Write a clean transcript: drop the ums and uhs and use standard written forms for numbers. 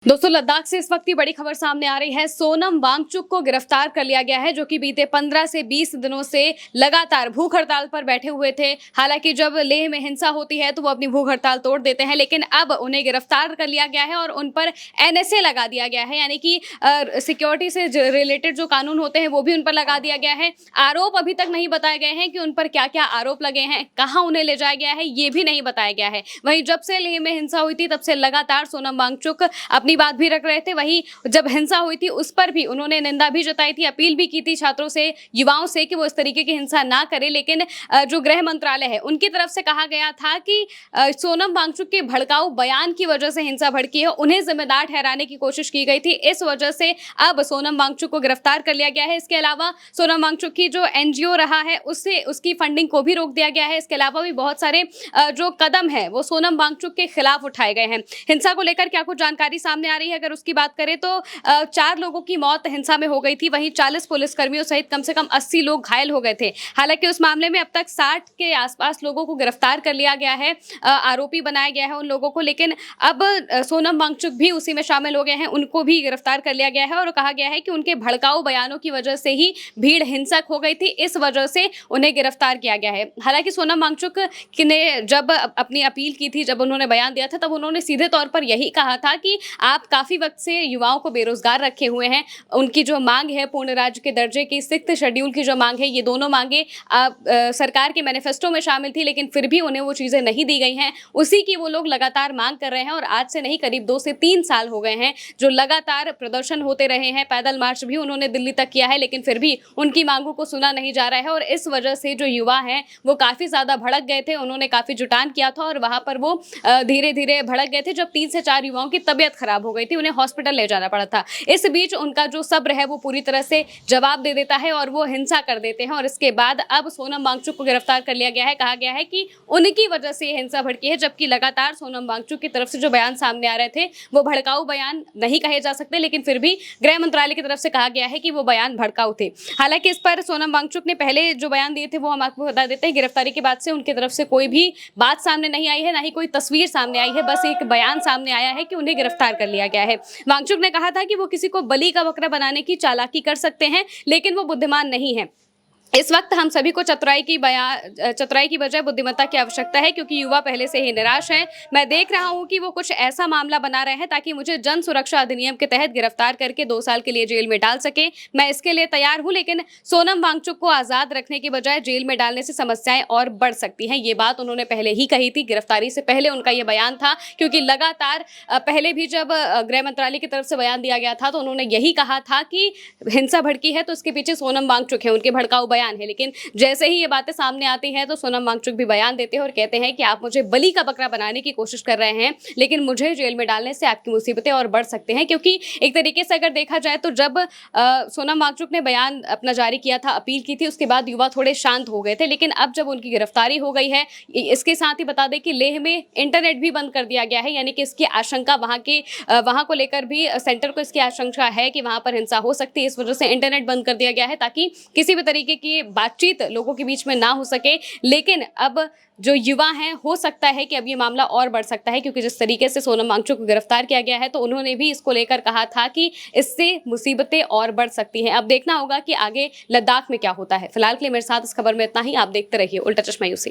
दोस्तों लद्दाख से इस वक्त की बड़ी खबर सामने आ रही है। सोनम वांगचुक को गिरफ्तार कर लिया गया है, जो कि बीते 15 से 20 दिनों से लगातार भूख हड़ताल पर बैठे हुए थे। हालांकि जब लेह में हिंसा होती है तो वो अपनी भूख हड़ताल तोड़ देते हैं, लेकिन अब उन्हें गिरफ्तार कर लिया गया है और उन पर एनएसए लगा दिया गया है, यानी कि सिक्योरिटी से रिलेटेड जो कानून होते हैं वो भी उन पर लगा दिया गया है। आरोप अभी तक नहीं बताए गए हैं कि उन पर क्या क्या आरोप लगे हैं, कहाँ उन्हें ले जाया गया है ये भी नहीं बताया गया है। वहीं जब से लेह में हिंसा हुई थी तब से लगातार सोनम वांगचुक अपनी बात भी रख रहे थे। वहीं जब हिंसा हुई थी उस पर भी उन्होंने निंदा भी जताई थी, अपील भी की थी छात्रों से, युवाओं से कि वो इस तरीके की हिंसा ना करें। लेकिन जो गृह मंत्रालय है उनकी तरफ से कहा गया था कि सोनम वांगचुक के भड़काऊ बयान की वजह से हिंसा भड़की है, उन्हें जिम्मेदार ठहराने की कोशिश की गई थी। इस वजह से अब सोनम वांगचुक को गिरफ्तार कर लिया गया है। इसके अलावा सोनम वांगचुक की जो एनजीओ रहा है उससे उसकी फंडिंग को भी रोक दिया गया है। इसके अलावा भी बहुत सारे जो कदम है वो सोनम वांगचुक के खिलाफ उठाए गए हैं। हिंसा को लेकर क्या कुछ जानकारी सामने आ रही है, अगर उसकी बात करें तो 4 लोगों की मौत हिंसा में हो गई थी। वहीं 40 पुलिसकर्मियों सहित कम से कम 80 लोग घायल हो गए थे। हालांकि उस मामले में अब तक 60 के आसपास लोगों को गिरफ्तार कर लिया गया है, आरोपी बनाया गया है उन लोगों को। लेकिन अब सोनम वांगचुक भी उसी में शामिल हो गए हैं, उनको भी गिरफ्तार कर लिया गया है और कहा गया है कि उनके भड़काऊ बयानों की वजह से ही भीड़ हिंसक हो गई थी, इस वजह से उन्हें गिरफ्तार किया गया है। हालांकि सोनम वांगचुक ने जब अपनी अपील की थी, जब उन्होंने बयान दिया था, तब उन्होंने सीधे तौर पर यही कहा था कि आप काफी वक्त से युवाओं को बेरोजगार रखे हुए हैं। उनकी जो मांग है पूर्ण राज्य के दर्जे की, 6th शेड्यूल की जो मांग है, ये दोनों मांगे सरकार के मैनिफेस्टो में शामिल थी, लेकिन फिर भी उन्हें वो चीजें नहीं दी गई हैं। उसी की वो लोग लगातार मांग कर रहे हैं और आज से नहीं करीब 2 से 3 साल हो गए हैं जो लगातार प्रदर्शन होते रहे हैं। पैदल मार्च भी उन्होंने दिल्ली तक किया है, लेकिन फिर भी उनकी मांगों को सुना नहीं जा रहा है और इस वजह से जो युवा हैं वो काफी ज्यादा भड़क गए थे। उन्होंने काफी जुटान किया था और वहां पर वो धीरे धीरे भड़क गए थे। जब 3 से 4 युवाओं की तबीयत खराब हो गई थी, उन्हें हॉस्पिटल ले जाना पड़ा था। इस बीच उनका जो सब्र है वो पूरी तरह से जवाब दे देता है और वो हिंसा कर देते हैं और इसके बाद अब सोनम वांगचुक को गिरफ्तार कर लिया गया है। कहा गया है कि उनकी वजह से हिंसा भड़की है, जबकि लगातार सोनम वांगचुक की तरफ से जो बयान सामने आ रहे थे वो भड़काऊ बयान नहीं कहे जा सकते, लेकिन फिर भी गृह मंत्रालय की तरफ से कहा गया है कि वो बयान भड़काऊ थे। हालांकि इस पर सोनम वांगचुक ने पहले जो बयान दिए थे वो हम आपको बता देते हैं। गिरफ्तारी के बाद से उनकी तरफ से कोई भी बात सामने नहीं आई है, ना ही कोई तस्वीर सामने आई है, बस एक बयान सामने आया है कि उन्हें गिरफ्तार कर लिया गया है। वांगचुक ने कहा था कि वो किसी को बलि का बकरा बनाने की चालाकी कर सकते हैं, लेकिन वो बुद्धिमान नहीं है। इस वक्त हम सभी को चतुराई की बजाय बुद्धिमत्ता की आवश्यकता है, क्योंकि युवा पहले से ही निराश हैं। मैं देख रहा हूं कि वो कुछ ऐसा मामला बना रहे हैं ताकि मुझे जन सुरक्षा अधिनियम के तहत गिरफ्तार करके 2 साल के लिए जेल में डाल सके। मैं इसके लिए तैयार हूं, लेकिन सोनम वांगचुक को आजाद रखने की बजाय जेल में डालने से समस्याएं और बढ़ सकती हैं। ये बात उन्होंने पहले ही कही थी, गिरफ्तारी से पहले उनका ये बयान था, क्योंकि लगातार पहले भी जब गृह मंत्रालय की तरफ से बयान दिया गया था तो उन्होंने यही कहा था कि हिंसा भड़की है तो उसके पीछे सोनम वांगचुक है, उनके भड़काऊ बयान है। लेकिन जैसे ही ये बातें सामने आती हैं तो सोनम वांगचुक भी बयान देते हैं और कहते हैं कि आप मुझे बलि का बकरा बनाने की कोशिश कर रहे हैं, लेकिन मुझे जेल में डालने से आपकी मुसीबतें और बढ़ सकते हैं। क्योंकि एक तरीके से अगर देखा जाए तो जब सोनम वांगचुक ने बयान अपना जारी किया था, अपील की थी, उसके बाद युवा थोड़े शांत हो गए थे। लेकिन अब जब उनकी गिरफ्तारी हो गई है, इसके साथ ही बता दें कि लेह में इंटरनेट भी बंद कर दिया गया है, यानी कि इसकी आशंका वहां को लेकर भी सेंटर को इसकी आशंका है कि वहां पर हिंसा हो सकती है। इस वजह से इंटरनेट बंद कर दिया गया है ताकि किसी भी तरीके की बातचीत लोगों के बीच में ना हो सके। लेकिन अब जो युवा हैं, हो सकता है कि अब ये मामला और बढ़ सकता है, क्योंकि जिस तरीके से सोनम वांगचुक को गिरफ्तार किया गया है तो उन्होंने भी इसको लेकर कहा था कि इससे मुसीबतें और बढ़ सकती हैं। अब देखना होगा कि आगे लद्दाख में क्या होता है। फिलहाल के लिए मेरे साथ इस खबर में इतना ही। आप देखते रहिए उल्टा चश्मा यूसी।